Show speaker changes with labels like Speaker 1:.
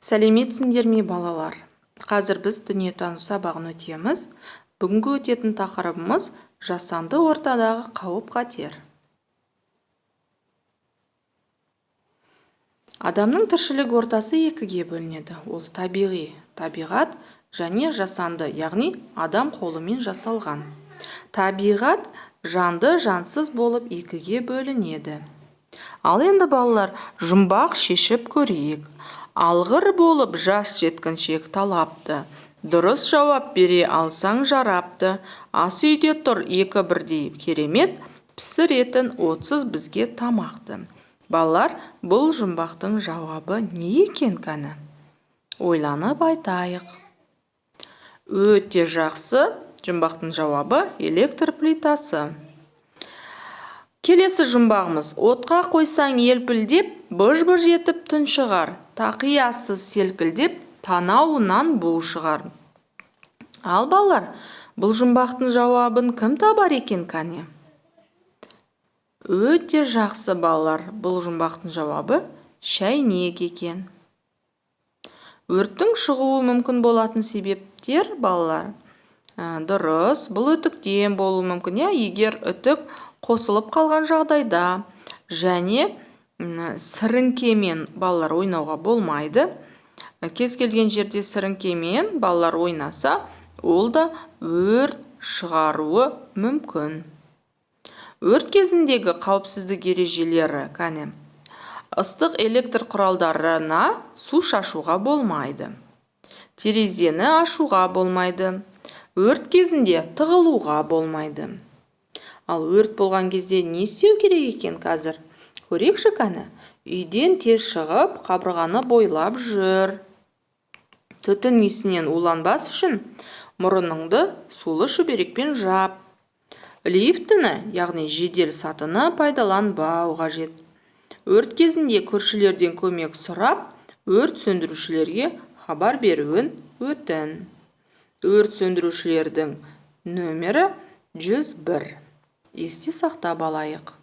Speaker 1: Сәлеметсіңдер ме балалар? Қазір біз дүниетану сабағын өтеміз. Бүгінгі өтетін тақырыбымыз жасанды ортадағы қауіп-қатер. Адамның тіршілік ортасы екіге бөлінеді. Ол табиғи, табиғат және жасанды, яғни адам қолымен жасалған. Табиғат жанды, жансыз болып екіге бөлінеді. Ал енді балалар, жұмбақ шешіп көрейік. Алғыр болып жас жеткіншек талапты. Дұрыс жауап бере алсаң жарапты. Ас үйде тұр екі бірдей керемет, пісіретін 30 бізге тамақты. Балалар, бұл жұмбақтың жауабы не екен кәні? Ойланып айтайық. Өте жақсы. Жұмбақтың жауабы электр плитасы. Келесі жұмбағымыз. Отқа қойсаң елпілдеп, бұж-бұж етіп түн шығар. Тақиясыз селкілдеп, танауынан бу шығар. Ал балалар, бұл жұмбақтың жауабын кім табар екен кәне? Өте жақсы балалар. Бұл жұмбақтың жауабы шәйнек екен. Өрттің шығуы мүмкін болатын себептер балалар. Дұрыс, бұл үтіктен болуы мүмкін. Егер үтік қосылып қалған жағдайда және сіріңкемен балалар ойнауға болмайды. Кез келген жерде сіріңкемен балалар ойнаса, ол да өрт шығаруы мүмкін. Өрт кезіндегі қауіпсіздік ережелері кәне. Ыстық электр құралдарына су шашуға болмайды. Терезені ашуға болмайды. Өрт кезінде тығылуға болмайды. Ал өрт болған кезде не істеу керек екен қазір? Көрейікші кәні. Үйден тез шығып, қабырғаны бойлап жүр. Түтін иісінен уланбас үшін мұрыныңды сулы шүберекпен жап. Лифтіні, яғни жедел сатыны пайдаланбау қажет. Өрт кезінде көршілерден көмек сұрап, өрт сөндірушілерге хабар беруін өтін. Өрт сөндірушілердің нөмірі 101. Есте сақтап алайық.